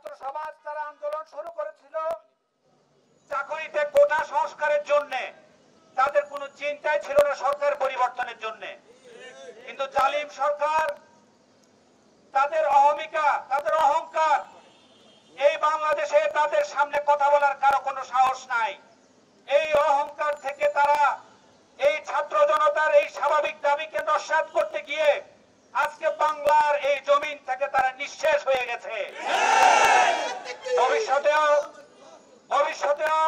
ছাত্র সমাজ তারা আন্দোলন শুরু করেছিল চাকরিতে কোটা সংস্কারের জন্য। তাদের কোনো চিন্তাই ছিল না সরকার পরিবর্তনের জন্য। কিন্তু জালিম সরকার, তাদের অহমিকা, তাদের অহংকার, এই বাংলাদেশে তাদের সামনে কথা বলার কারো কোনো সাহস নাই। এই অহংকার থেকে তারা এই ছাত্র জনতার এই স্বাভাবিক দাবিকে নস্যাৎ করতে গিয়ে আজকে বাংলার এই জমিন থেকে তারা নিঃশেষ হয়ে গেছে। ভবিষ্যতেও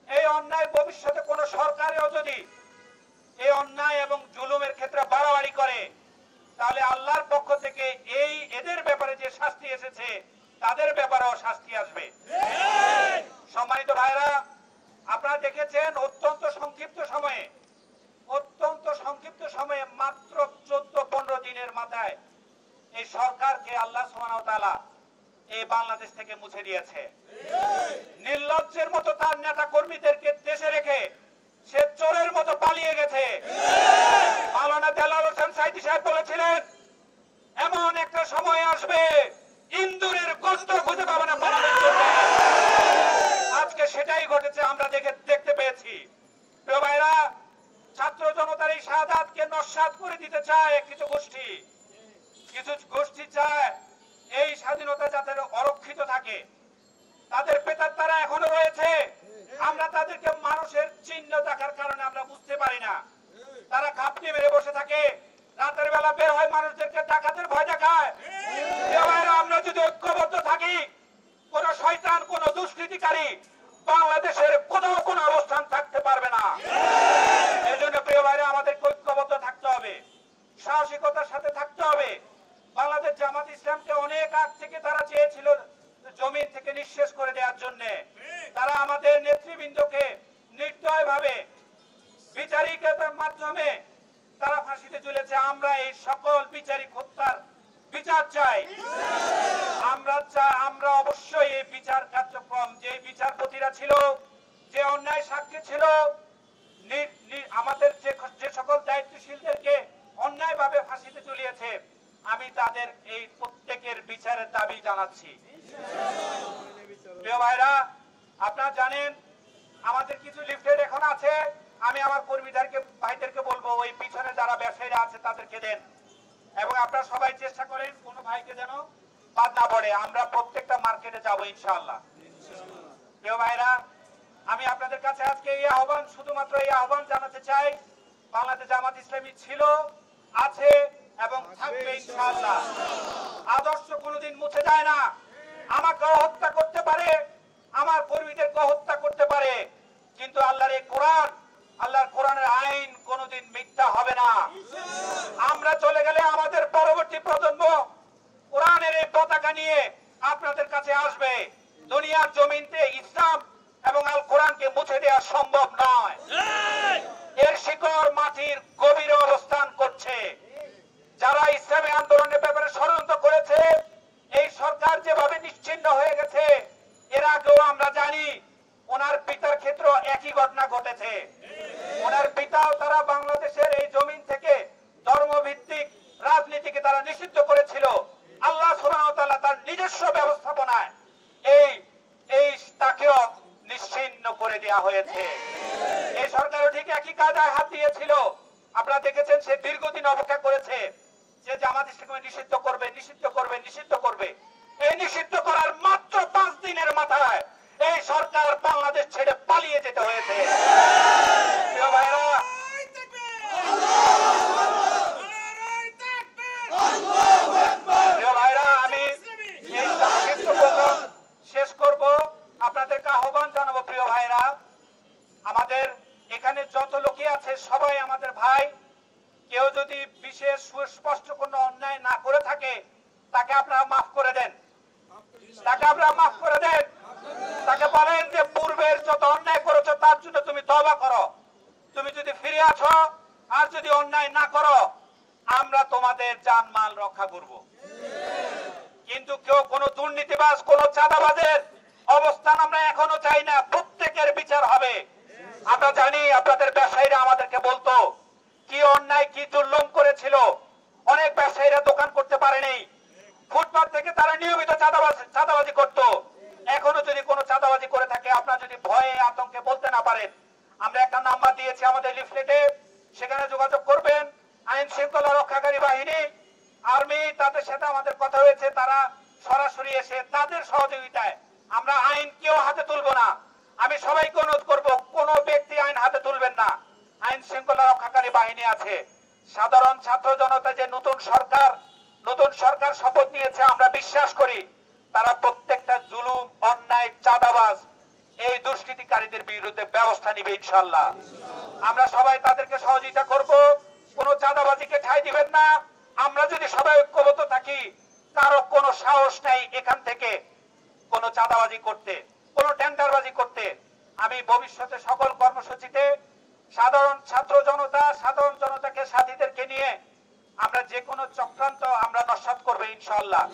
এই অন্যায়, ভবিষ্যতে কোন সরকারেও যদি এই অন্যায় এবং জুলুমের ক্ষেত্রে বাড়াবাড়ি করে, তাহলে আল্লাহর পক্ষ থেকে এই এদের ব্যাপারে যে শাস্তি এসেছে তাদের ব্যাপারেও শাস্তি আসবে। সম্মানিত ভাইরা, আপনারা দেখেছেন অত্যন্ত সংক্ষিপ্ত সময়ে মাত্র 14-15 দিনের মাথায় এই সরকারকে আল্লাহ সুবহানাহু ওয়া তাআলা এই বাংলাদেশ থেকে মুছে দিয়েছে। নির্লজ্জের মতো তার নেতা কর্মীদেরকে দেশে রেখে সে চোরের মতো পালিয়ে গেছে। মাওলানা দেলাওয়ার হোসেন সাঈদী সাহেব বলেছিলেন, এমন একটা সময় আসবে ইন্দুরের গর্ত খুঁজে পাবে না বাংলাদেশ। আজকে সেটাই ঘটেছে, আমরা দেখতে পেয়েছি। প্রিয় ভাইরা, ছাত্র জনতার এই শাহাদাতকে নস্যাৎ করে দিতে চায় কিছু গোষ্ঠী চায় এই স্বাধীনতা যাতে অরক্ষিত থাকে। তাদের প্রেতাত্মারা এখনো রয়েছে। আমরা তাদেরকে মানুষের চিহ্ন দেখার কারণে আমরা বুঝতে পারি না। তারা খাপনি মেরে বসে থাকে, রাতের বেলা বের হয় মানুষদেরকে ডাকাতের ভয় দেখায়। আমরা যদি ঐক্যবদ্ধ থাকি, কোন শয়তান, কোন দুষ্কৃতিকারী বাংলাদেশের কোথাও কোনো অবস্থান থাকতে পারবে না। এই জন্য প্রিয় ভাইরা, আমাদের ঐক্যবদ্ধ থাকতে হবে, সাহসিকতার সাথে থাকতে হবে। বাংলাদেশ জামাত ইসলামকে অনেক আগ থেকে তারা চেয়েছিল জমিন থেকে নিঃশেষ করে দেওয়ার জন্য। তারা আমাদের নেতৃবৃন্দকে নির্দয়ভাবে বিচারিকতার মাধ্যমে তারা ফাঁসিতে ঝুলেছে। আমরা এই সকল বিচারিক হত্যার বিচার চাই। আমরা অবশ্যই এই বিচার কার্যক্রম, যে বিচারপতিরা ছিল, যে অন্যায় সাক্ষী ছিল, আমাদের যে সকল দায়িত্বশীলদেরকে অন্যায়ভাবে ফাঁসিতে ঝুলিয়েছে, আমি তাদের এই প্রত্যেকের বিচারের দাবি জানাচ্ছি। প্রিয় ভাইরা, আপনারা জানেন আমাদের কিছু লিফলেট এখন আছে। আমি আমার ভাইদেরকে বলবো, ওই পিছনে যারা ব্যবসায়ীরা আছে তাদেরকে দেন, এবং আপনারা সবাই চেষ্টা করেন কোন ভাইকে যেন বাদ না পড়ে। আমরা প্রত্যেকটা মার্কেটে যাব ইনশাআল্লাহ। প্রিয় ভাইরা, আমি আপনাদের কাছে আজকে শুধুমাত্র এই আহ্বান জানাতে চাই, বাংলাদেশ জামাত ইসলামী ছিল, আছে এবং থাকবে ইনশাআল্লাহ। আদর্শ কোনোদিন মুছে যায় না। আমাকে হত্যা করতে পারে, আমার কর্মীদেরকে হত্যা করতে পারে, কিন্তু আল্লাহর কোরআনের আইন কোনোদিন মিথ্যা হবে না। আমরা চলে গেলে আমাদের পরবর্তী প্রজন্ম কোরআনের এই পতাকা নিয়ে আপনাদের কাছে আসবে। দুনিয়ার জমিনতে ইসলাম এবং আল কোরআনকে মুছে দেওয়া সম্ভব নয়। এর শিকড় মাটির গভীরে অবস্থান করছে। যারা ইসলামী আন্দোলনের ব্যাপারে ষড়যন্ত্র করেছে, এই সরকার যেভাবে নিশ্চিহ্ন হয়ে গেছে, এর আগেও আমরা জানি ওনার পিতার ক্ষেত্রে একই ঘটনা ঘটেছে। ওনার পিতাও তারা বাংলাদেশের এই জমিন থেকে ধর্মভিত্তিক রাজনীতিকে তারা নিষিদ্ধ করেছিল। আল্লাহ সুবহানাহু ওয়া তাআলা তার নিজস্ব ব্যবস্থাপনায় তাকেও নিশ্চিহ্ন করে দেওয়া হয়েছে। এই সরকারও ঠিক একই কাজে হাত দিয়েছিল। আপনারা দেখেছেন, সে দীর্ঘদিন অপেক্ষা করেছে যে জামাত ইসলামকে নিষিদ্ধ করবে। এই নিষিদ্ধ করার মাত্র 5 দিনের মাথায় এই সরকার বাংলাদেশ ছেড়ে পালিয়ে যেতে হয়েছে। প্রিয় ভাইরা, আমি এই সংক্ষিপ্ত প্রোগ্রাম শেষ করব। আপনাদেরকে আহ্বান জানাবো, প্রিয় ভাইরা, আমাদের এখানে যত লোকই আছে সবাই আমাদের ভাই। কেউ যদি বিশেষ সুস্পষ্ট কোনো অন্যায় না করে থাকে, তাকে আপনারা মাফ করে দেন। তাকে বলেন যে পূর্বের যত অন্যায় করেছো তার জন্য তুমি তওবা করো। তুমি যদি ফিরে আসো আর যদি অন্যায় না করো, আমরা তোমাদের জানমাল রক্ষা করব। কিন্তু কেউ কোনো দুর্নীতিবাজ, কোনো চাঁদাবাজের অবস্থান আমরা এখনো চাই না। প্রত্যেকের বিচার হবে। আমরা জানি আপনাদের ব্যবসায়ীরা আমাদেরকে বলতো কি অন্যায়, কি জুলুম করেছিল। অনেক ব্যবসায়ীরা দোকান করতে পারেনি, ফুটপাত থেকে তারা নিয়মিত চাঁদাবাজি করত। এখনো যদি কোনো চাঁদাবাজি করে থাকে, আপনারা যদি ভয়ে আতঙ্কে বলতে না পারেন, আমরা একটা নাম্বার দিয়েছি আমাদের লিফলেটে, সেখানে যোগাযোগ করবেন। আইন শৃঙ্খলা রক্ষাকারী বাহিনী, আর্মি, তাদের সাথে আমাদের কথা হয়েছে, তারা সরাসরি এসে তাদের সহযোগিতায় আমরা আইন কেউ হাতে তুলব না। আমি সবাইকে অনুরোধ করব, কোন ব্যক্তি আইন হাতে তুলবেন না। আইন শৃঙ্খলা রক্ষাকারী বাহিনী আছে। সাধারণ ছাত্র জনতা যে নতুন সরকার শপথ নিয়েছে, আমরা বিশ্বাস করি তারা প্রত্যেকটা জুলুম, অন্যায়, চাঁদাবাজ, এই দুষ্কৃতিকারীদের বিরুদ্ধে ব্যবস্থা নিবে ইনশাআল্লাহ। আমরা সবাই তাদেরকে সহযোগিতা করব। কোন চাঁদাবাজিকে ঠাঁই দিবেন না। আমরা যদি সবাই ঐক্যবদ্ধ থাকি, কারো কোনো সাহস নাই এখান থেকে কোনো চাঁদাবাজি করতে, কোনো টেন্ডারবাজি করতে। আমি ভবিষ্যতে সকল কর্মসূচিতে সাধারণ জনতাকে, সাথীদেরকে নিয়ে আমরা যে কোনো চক্রান্ত আমরা নস্যাৎ করবো ইনশাআল্লাহ।